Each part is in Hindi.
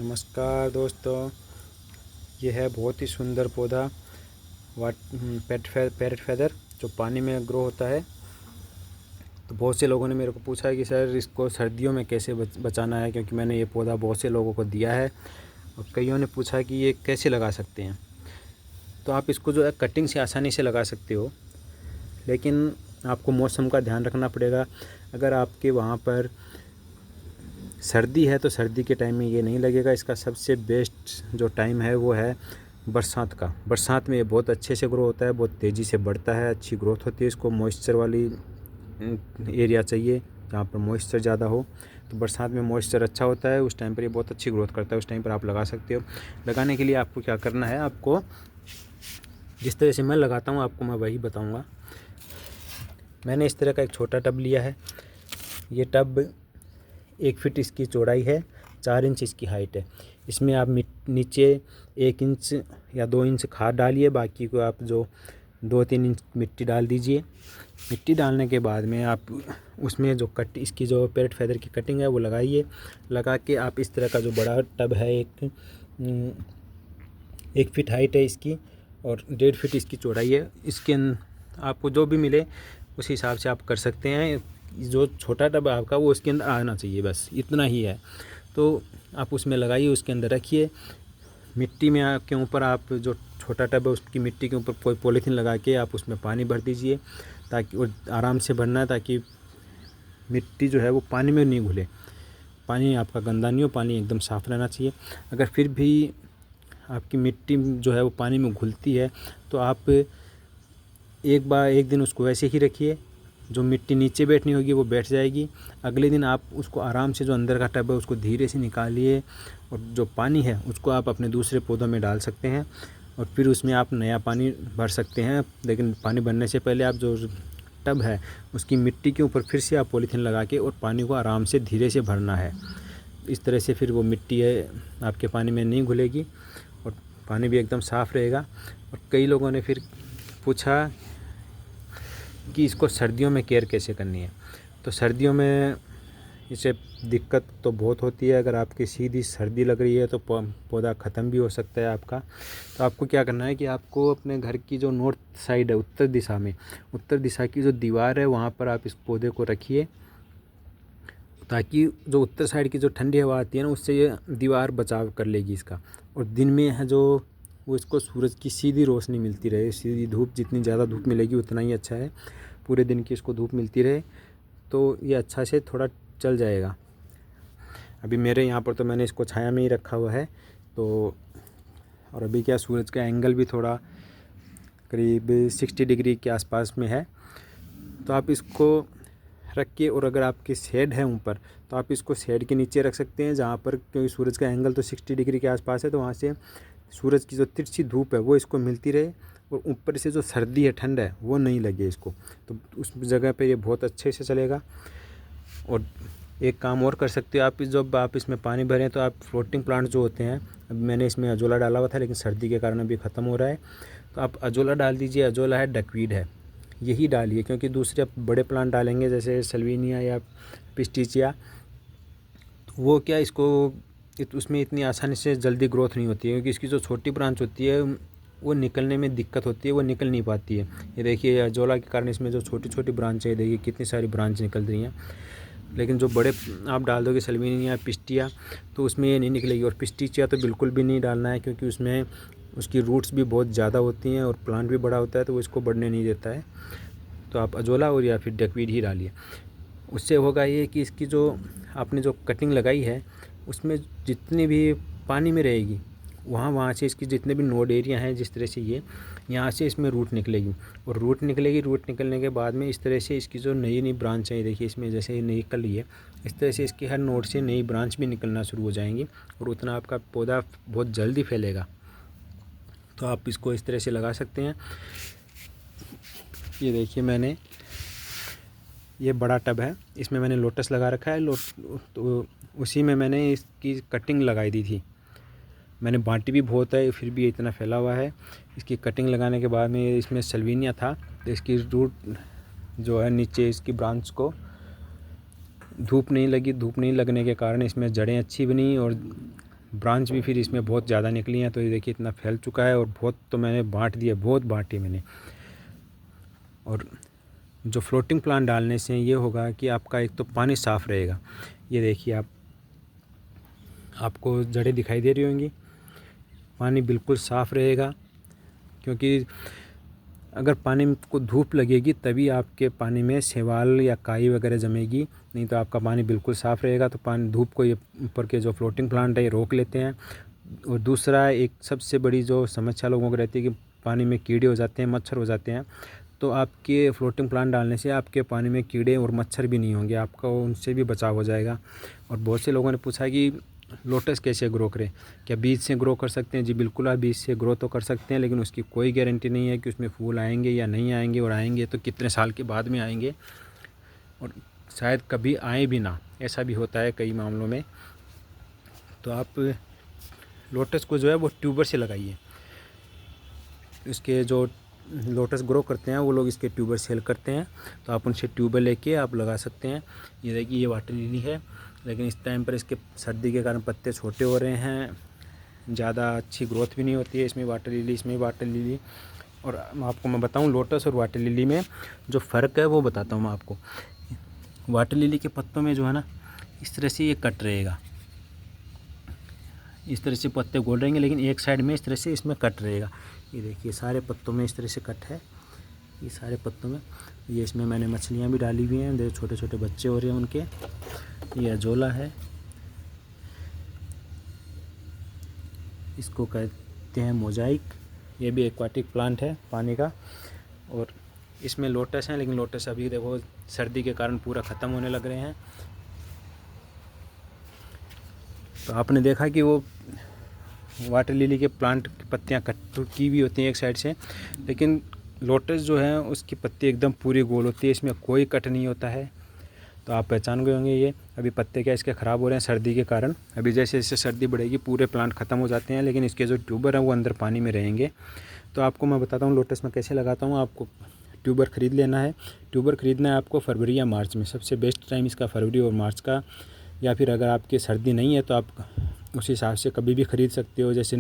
नमस्कार दोस्तों, ये है बहुत ही सुंदर पौधा पैरेट फेदर जो पानी में ग्रो होता है। तो बहुत से लोगों ने मेरे को पूछा है कि सर इसको सर्दियों में कैसे बचाना है, क्योंकि मैंने ये पौधा बहुत से लोगों को दिया है और कईयों ने पूछा कि ये कैसे लगा सकते हैं। तो आप इसको जो है कटिंग से आसानी से लगा सकते हो, लेकिन आपको मौसम का ध्यान रखना पड़ेगा। अगर आपके वहाँ पर सर्दी है तो सर्दी के टाइम में ये नहीं लगेगा। इसका सबसे बेस्ट जो टाइम है वो है बरसात का। बरसात में ये बहुत अच्छे से ग्रो होता है, बहुत तेज़ी से बढ़ता है, अच्छी ग्रोथ होती है। इसको मॉइस्चर वाली एरिया चाहिए जहाँ पर मॉइस्चर ज़्यादा हो। तो बरसात में मॉइस्चर अच्छा होता है, उस टाइम पर ये बहुत अच्छी ग्रोथ करता है। उस टाइम पर आप लगा सकते हो। लगाने के लिए आपको क्या करना है, आपको जिस तरह से मैं लगाता हूँ आपको मैं वही बताऊँगा। मैंने इस तरह का एक छोटा टब लिया है। ये टब 1 फीट इसकी चौड़ाई है, 4 इंच इसकी हाइट है। इसमें आप नीचे 1 इंच या 2 इंच खाद डालिए, बाकी को आप जो 2-3 इंच मिट्टी डाल दीजिए। मिट्टी डालने के बाद में आप उसमें जो इसकी जो पैरेट फेदर की कटिंग है वो लगाइए। लगा के आप इस तरह का जो बड़ा टब है, 1 फीट हाइट है इसकी और 1.5 फीट इसकी चौड़ाई है। इसके आपको जो भी मिले उस हिसाब से आप कर सकते हैं। जो छोटा टब है आपका वो उसके अंदर आना चाहिए, बस इतना ही है। तो आप उसमें लगाइए, उसके अंदर रखिए। मिट्टी में के ऊपर आप जो छोटा टब है उसकी मिट्टी के ऊपर कोई पॉलीथीन लगा के आप उसमें पानी भर दीजिए, ताकि वो आराम से भरना है, ताकि मिट्टी जो है वो पानी में नहीं घुले। पानी आपका गंदा नहीं हो, पानी एकदम साफ़ रहना चाहिए। अगर फिर भी आपकी मिट्टी जो है वो पानी में घुलती है तो आप एक दिन उसको वैसे ही रखिए। जो मिट्टी नीचे बैठनी होगी वो बैठ जाएगी। अगले दिन आप उसको आराम से, जो अंदर का टब है उसको धीरे से निकालिए और जो पानी है उसको आप अपने दूसरे पौधों में डाल सकते हैं और फिर उसमें आप नया पानी भर सकते हैं। लेकिन पानी भरने से पहले आप जो टब है उसकी मिट्टी के ऊपर फिर से आप पॉलीथीन लगा के और पानी को आराम से धीरे से भरना है। इस तरह से फिर वो मिट्टी है आपके पानी में नहीं घुलेगी और पानी भी एकदम साफ़ रहेगा। और कई लोगों ने फिर पूछा कि इसको सर्दियों में केयर कैसे करनी है। तो सर्दियों में इसे दिक्कत तो बहुत होती है। अगर आपकी सीधी सर्दी लग रही है तो पौधा ख़त्म भी हो सकता है आपका। तो आपको क्या करना है कि आपको अपने घर की जो नॉर्थ साइड है, उत्तर दिशा में, उत्तर दिशा की जो दीवार है वहाँ पर आप इस पौधे को रखिए, ताकि जो उत्तर साइड की जो ठंडी हवा आती है ना उससे ये दीवार बचाव कर लेगी इसका। और दिन में है जो वो इसको सूरज की सीधी रोशनी मिलती रहे, सीधी धूप, जितनी ज़्यादा धूप मिलेगी उतना ही अच्छा है। पूरे दिन की इसको धूप मिलती रहे तो ये अच्छा से थोड़ा चल जाएगा। अभी मेरे यहाँ पर तो मैंने इसको छाया में ही रखा हुआ है। तो और अभी क्या, सूरज का एंगल भी थोड़ा करीब 60 डिग्री के आसपास में है। तो आप इसको रखिए। और अगर आपकी शेड है ऊपर तो आप इसको शेड के नीचे रख सकते हैं, जहाँ पर, क्योंकि सूरज का एंगल तो 60 डिग्री के आसपास है, तो वहाँ से सूरज की जो तिरछी धूप है वो इसको मिलती रहे और ऊपर से जो सर्दी है, ठंड है, वो नहीं लगे इसको। तो उस जगह पे ये बहुत अच्छे से चलेगा। और एक काम और कर सकते हो आप, जब आप इसमें पानी भरें तो आप फ्लोटिंग प्लांट जो होते हैं, अब मैंने इसमें अजोला डाला हुआ था लेकिन सर्दी के कारण अभी ख़त्म हो रहा है, तो आप अजोला डाल दीजिए। अजोला है, डकवीड है, यही डालिए। क्योंकि दूसरे आप बड़े प्लांट डालेंगे जैसे सल्विनिया या पिस्टिचिया, तो वो क्या, इसको उसमें इतनी आसानी से जल्दी ग्रोथ नहीं होती है, क्योंकि इसकी जो छोटी ब्रांच होती है वो निकलने में दिक्कत होती है, वो निकल नहीं पाती है। ये देखिए अजोला के कारण इसमें जो छोटी छोटी ब्रांच है, देखिए कितनी सारी ब्रांच निकल रही हैं। लेकिन जो बड़े आप डाल दोगे सल्विनिया, पिस्टिया, तो उसमें ये नहीं निकलेगी। और पिस्टिचिया तो बिल्कुल भी नहीं डालना है, क्योंकि उसमें उसकी रूट्स भी बहुत ज़्यादा होती हैं और प्लांट भी बड़ा होता है तो वो इसको बढ़ने नहीं देता है। तो आप अजोला और या फिर डकवीड ही डालिए। उससे होगा ये कि इसकी जो आपने जो कटिंग लगाई है उसमें जितनी भी पानी में रहेगी, वहाँ से इसकी जितने भी नोड एरिया हैं, जिस तरह से ये यहाँ से इसमें रूट निकलेगी और रूट निकलेगी। रूट निकलने के बाद में इस तरह से इसकी जो नई नई ब्रांच है, देखिए इसमें जैसे ये निकल रही है, इस तरह से इसकी हर नोड से नई ब्रांच भी निकलना शुरू हो जाएंगी और उतना आपका पौधा बहुत जल्दी फैलेगा। तो आप इसको इस तरह से लगा सकते हैं। ये देखिए मैंने ये बड़ा टब है, इसमें मैंने लोटस लगा रखा है। तो उसी में मैंने इसकी कटिंग लगाई दी थी। मैंने बांटी भी बहुत है, फिर भी इतना फैला हुआ है। इसकी कटिंग लगाने के बाद में इसमें सल्विनिया था, तो इसकी रूट जो है नीचे इसकी ब्रांच को धूप नहीं लगी। धूप नहीं लगने के कारण इसमें जड़ें अच्छी बनी और ब्रांच भी फिर इसमें बहुत ज़्यादा निकली हैं। तो ये देखिए इतना फैल चुका है और बहुत तो मैंने बांट दिया, बहुत बांटी मैंने। और जो फ्लोटिंग प्लांट डालने से ये होगा कि आपका एक तो पानी साफ़ रहेगा। ये देखिए आपको जड़ें दिखाई दे रही होंगी, पानी बिल्कुल साफ़ रहेगा। क्योंकि अगर पानी को धूप लगेगी तभी आपके पानी में शैवाल या काई वगैरह जमेगी, नहीं तो आपका पानी बिल्कुल साफ़ रहेगा। तो पानी धूप को ये ऊपर के जो फ्लोटिंग प्लांट है ये रोक लेते हैं। और दूसरा एक सबसे बड़ी जो समस्या लोगों को रहती है कि पानी में कीड़े हो जाते हैं, मच्छर हो जाते हैं। तो आपके फ्लोटिंग प्लांट डालने से आपके पानी में कीड़े और मच्छर भी नहीं होंगे, आपका उनसे भी बचाव हो जाएगा। और बहुत से लोगों ने पूछा कि लोटस कैसे ग्रो करें, क्या बीज से ग्रो कर सकते हैं? जी बिल्कुल, आप बीज से ग्रो तो कर सकते हैं, लेकिन उसकी कोई गारंटी नहीं है कि उसमें फूल आएंगे या नहीं आएंगे, और आएंगे तो कितने साल के बाद में आएंगे, और शायद कभी आए भी ना, ऐसा भी होता है कई मामलों में। तो आप लोटस को जो है वो ट्यूबर से लगाइए। इसके जो लोटस ग्रो करते हैं वो लोग इसके ट्यूबर सेल करते हैं, तो आप उनसे ट्यूबर लेके आप लगा सकते हैं। ये देखिए ये वाटर लिली है, लेकिन इस टाइम पर इसके सर्दी के कारण पत्ते छोटे हो रहे हैं, ज़्यादा अच्छी ग्रोथ भी नहीं होती है इसमें वाटर लिली। और आपको मैं बताऊं लोटस और वाटर लिली में जो फ़र्क है वो बताता हूँ मैं आपको। वाटर लिली के पत्तों में जो है ना, इस तरह से ये कट रहेगा, इस तरह से पत्ते गोल रहेंगे, लेकिन एक साइड में इस तरह से इसमें कट रहेगा। ये देखिए सारे पत्तों में इस तरह से कट है, ये सारे पत्तों में। ये इसमें मैंने मछलियाँ भी डाली हुई हैं, देखो छोटे छोटे बच्चे हो रहे हैं उनके। ये अजोला है, इसको कहते हैं मोजाइक। ये भी एक्वाटिक प्लांट है पानी का। और इसमें लोटस हैं, लेकिन लोटस अभी देखो सर्दी के कारण पूरा ख़त्म होने लग रहे हैं। तो आपने देखा कि वो वाटर लिली के प्लांट की पत्तियाँ कट की भी होती हैं एक साइड से, लेकिन लोटस जो है उसकी पत्ती एकदम पूरी गोल होती है, इसमें कोई कट नहीं होता है। तो आप पहचान गए होंगे। ये अभी पत्ते क्या इसके ख़राब हो रहे हैं सर्दी के कारण। अभी जैसे जैसे सर्दी बढ़ेगी पूरे प्लांट ख़त्म हो जाते हैं, लेकिन इसके जो ट्यूबर हैं वो अंदर पानी में रहेंगे। तो आपको मैं बताता हूँ लोटस में कैसे लगाता हूँ। आपको ट्यूबर ख़रीद लेना है। ट्यूबर ख़रीदना है आपको फरवरी या मार्च में, सबसे बेस्ट टाइम इसका फरवरी और मार्च का। या फिर अगर आपकी सर्दी नहीं है तो आप उस हिसाब से कभी भी ख़रीद सकते हो। जैसे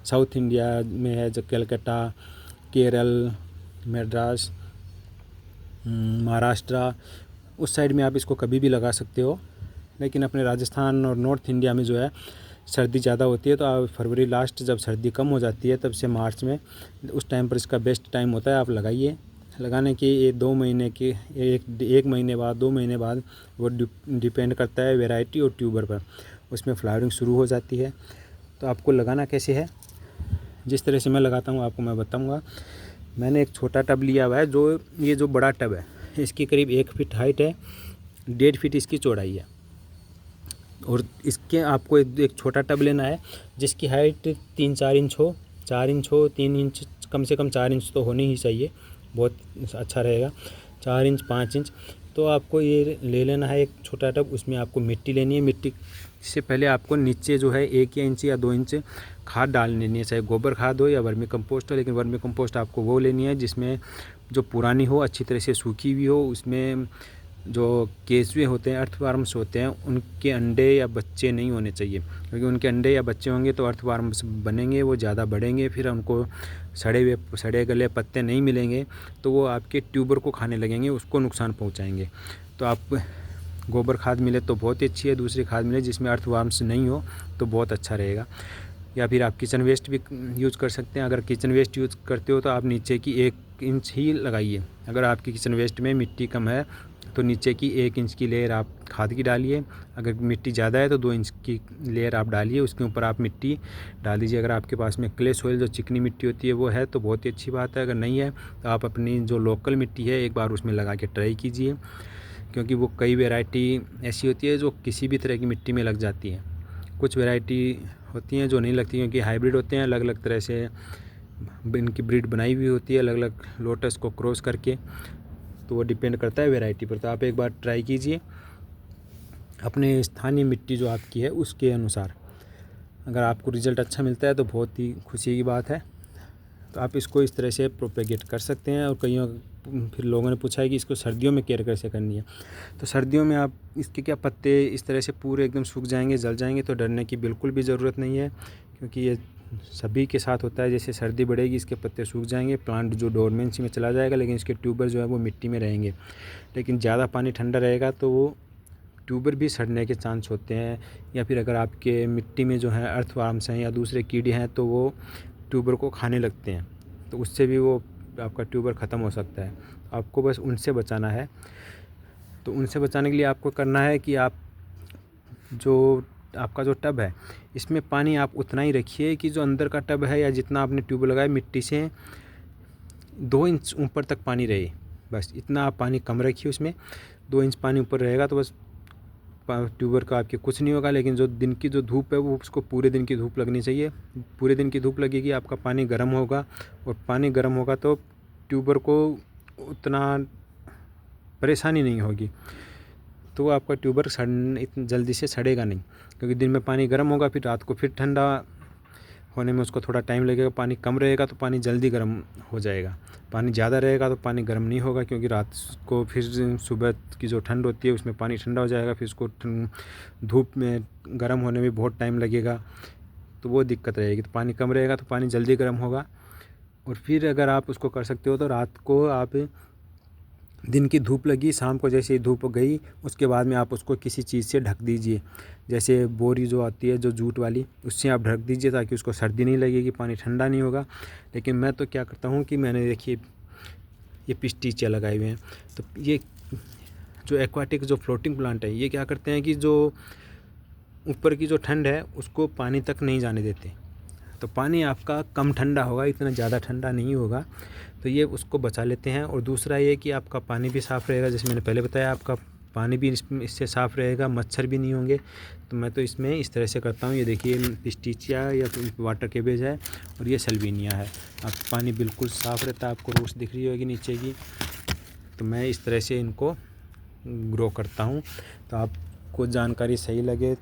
साउथ इंडिया में है जो कलकत्ता, केरल, मद्रास, महाराष्ट्र, उस साइड में आप इसको कभी भी लगा सकते हो। लेकिन अपने राजस्थान और नॉर्थ इंडिया में जो है सर्दी ज़्यादा होती है, तो आप फरवरी लास्ट जब सर्दी कम हो जाती है तब से मार्च में, उस टाइम पर इसका बेस्ट टाइम होता है। आप लगाइए। लगाने के ये 2 महीने के एक महीने बाद 2 महीने बाद वो डिपेंड करता है वैरायटी और ट्यूबर पर, उसमें फ्लावरिंग शुरू हो जाती है। तो आपको लगाना कैसे है, जिस तरह से मैं लगाता हूँ आपको मैं बताऊँगा। मैंने एक छोटा टब लिया हुआ है, ये जो बड़ा टब है इसकी करीब 1 फीट हाइट है, 1.5 फीट इसकी चौड़ाई है। और इसके आपको एक छोटा टब लेना है जिसकी हाइट 3-4 इंच हो, 4 इंच हो, 3 इंच, कम से कम 4 इंच तो होनी ही चाहिए, बहुत अच्छा रहेगा। 4 इंच 5 इंच। तो आपको ये ले लेना है एक छोटा टब, उसमें आपको मिट्टी लेनी है। मिट्टी से पहले आपको नीचे जो है 1 इंच या 2 इंच खाद डाल लेनी है, चाहे गोबर खाद हो या वर्मी कंपोस्ट हो। लेकिन वर्मी कंपोस्ट आपको वो लेनी है जिसमें जो पुरानी हो, अच्छी तरह से सूखी हुई हो। उसमें जो केंचुए होते हैं, अर्थवार्म्स होते हैं, उनके अंडे या बच्चे नहीं होने चाहिए, क्योंकि उनके अंडे या बच्चे होंगे तो अर्थवार्म्स बनेंगे, वो ज़्यादा बढ़ेंगे, फिर उनको सड़े गले पत्ते नहीं मिलेंगे तो वो आपके ट्यूबर को खाने लगेंगे, उसको नुकसान पहुंचाएंगे। तो आप गोबर खाद मिले तो बहुत ही अच्छी है, दूसरी खाद मिले जिसमें अर्थवार्म्स नहीं हो तो बहुत अच्छा रहेगा। या फिर आप किचन वेस्ट भी यूज़ कर सकते हैं। अगर किचन वेस्ट यूज़ करते हो तो आप नीचे की 1 इंच ही लगाइए। अगर आपकी किचन वेस्ट में मिट्टी कम है तो नीचे की 1 इंच की लेयर आप खाद की डालिए। अगर मिट्टी ज़्यादा है तो 2 इंच की लेयर आप डालिए, उसके ऊपर आप मिट्टी डाल दीजिए। अगर आपके पास में क्ले सोइल जो चिकनी मिट्टी होती है वो है तो बहुत ही अच्छी बात है, अगर नहीं है तो आप अपनी जो लोकल मिट्टी है एक बार उसमें लगा के ट्राई कीजिए, क्योंकि वो कई वैरायटी ऐसी होती है जो किसी भी तरह की मिट्टी में लग जाती है। कुछ वैरायटी होती हैं जो नहीं लगती, क्योंकि हाइब्रिड होते हैं, अलग अलग तरह से इनकी ब्रीड बनाई हुई होती है अलग अलग लोटस को क्रॉस करके। तो वो डिपेंड करता है वैरायटी पर। तो आप एक बार ट्राई कीजिए अपने स्थानीय मिट्टी जो आपकी है उसके अनुसार। अगर आपको रिज़ल्ट अच्छा मिलता है तो बहुत ही खुशी की बात है। तो आप इसको इस तरह से प्रोपेगेट कर सकते हैं। और फिर लोगों ने पूछा है कि इसको सर्दियों में केयर कैसे करनी है। तो सर्दियों में आप इसके क्या पत्ते इस तरह से पूरे एकदम सूख जाएंगे, जल जाएंगे, तो डरने की बिल्कुल भी ज़रूरत नहीं है, क्योंकि ये सभी के साथ होता है। जैसे सर्दी बढ़ेगी इसके पत्ते सूख जाएंगे, प्लांट जो डोरमेंसी में चला जाएगा, लेकिन इसके ट्यूबर जो है वो मिट्टी में रहेंगे। लेकिन ज़्यादा पानी ठंडा रहेगा तो वो ट्यूबर भी सड़ने के चांस होते हैं, या फिर अगर आपके मिट्टी में जो है अर्थवर्म्स हैं या दूसरे कीड़े हैं तो वो ट्यूबर को खाने लगते हैं, तो उससे भी वो आपका ट्यूबर ख़त्म हो सकता है। आपको बस उनसे बचाना है। तो उनसे बचाने के लिए आपको करना है कि आप जो आपका जो टब है इसमें पानी आप उतना ही रखिए कि जो अंदर का टब है या जितना आपने ट्यूब लगाया मिट्टी से 2 इंच ऊपर तक पानी रहे, बस इतना आप पानी कम रखिए। उसमें 2 इंच पानी ऊपर रहेगा तो बस ट्यूबर का आपके कुछ नहीं होगा। लेकिन जो दिन की जो धूप है वो उसको पूरे दिन की धूप लगनी चाहिए। पूरे दिन की धूप लगेगी, आपका पानी गर्म होगा, और पानी गर्म होगा तो ट्यूबर को उतना परेशानी नहीं होगी, तो आपका ट्यूबर इतनी जल्दी से सड़ेगा नहीं। क्योंकि दिन में पानी गर्म होगा, फिर रात को फिर ठंडा होने में उसको थोड़ा टाइम लगेगा। पानी कम रहेगा तो पानी जल्दी गर्म हो जाएगा, पानी ज़्यादा रहेगा तो पानी गर्म नहीं होगा, क्योंकि रात को फिर सुबह की जो ठंड होती है उसमें पानी ठंडा हो जाएगा, फिर उसको धूप में गर्म होने में बहुत टाइम लगेगा, तो वो दिक्कत रहेगी। तो पानी कम रहेगा तो पानी जल्दी गर्म होगा। और फिर अगर आप उसको कर सकते हो तो रात को आप दिन की धूप लगी, शाम को जैसे ही धूप गई उसके बाद में आप उसको किसी चीज़ से ढक दीजिए। जैसे बोरी जो आती है जो जूट वाली, उससे आप ढक दीजिए ताकि उसको सर्दी नहीं लगेगी, पानी ठंडा नहीं होगा। लेकिन मैं तो क्या करता हूँ कि मैंने देखिए ये पिस्टीचिया लगाए हुए हैं, तो ये जो एक्वाटिक जो फ्लोटिंग प्लांट है ये क्या करते हैं कि जो ऊपर की जो ठंड है उसको पानी तक नहीं जाने देते, तो पानी आपका कम ठंडा होगा, इतना ज़्यादा ठंडा नहीं होगा, तो ये उसको बचा लेते हैं। और दूसरा ये कि आपका पानी भी साफ़ रहेगा, जैसे मैंने पहले बताया आपका पानी भी इससे साफ़ रहेगा, मच्छर भी नहीं होंगे। तो मैं तो इसमें इस तरह से करता हूँ। ये देखिए पिस्टीचिया या वाटर कैबेज है, और ये सल्विनिया है। आप पानी बिल्कुल साफ़ रहता है, आपको रूट्स दिख रही होगी नीचे की। तो मैं इस तरह से इनको ग्रो करता हूँ। तो आपको जानकारी सही लगे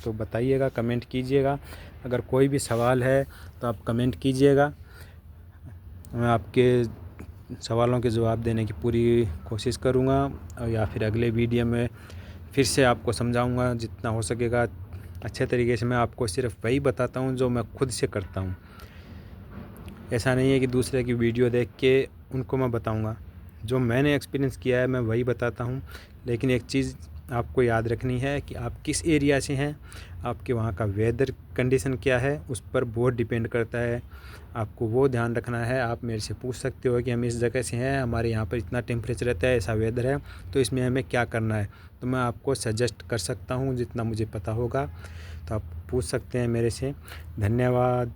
तो बताइएगा, कमेंट कीजिएगा। अगर कोई भी सवाल है तो आप कमेंट कीजिएगा, मैं आपके सवालों के जवाब देने की पूरी कोशिश करूँगा, और या फिर अगले वीडियो में फिर से आपको समझाऊँगा जितना हो सकेगा अच्छे तरीके से। मैं आपको सिर्फ वही बताता हूँ जो मैं खुद से करता हूँ। ऐसा नहीं है कि दूसरे की वीडियो देख के उनको मैं बताऊँगा, जो मैंने एक्सपीरियंस किया है मैं वही बताता हूँ। लेकिन एक चीज़ आपको याद रखनी है कि आप किस एरिया से हैं, आपके वहाँ का वेदर कंडीशन क्या है, उस पर बहुत डिपेंड करता है। आपको वो ध्यान रखना है। आप मेरे से पूछ सकते हो कि हम इस जगह से हैं, हमारे यहाँ पर इतना टेम्परेचर रहता है, ऐसा वेदर है, तो इसमें हमें क्या करना है, तो मैं आपको सजेस्ट कर सकता हूँ जितना मुझे पता होगा। तो आप पूछ सकते हैं मेरे से। धन्यवाद।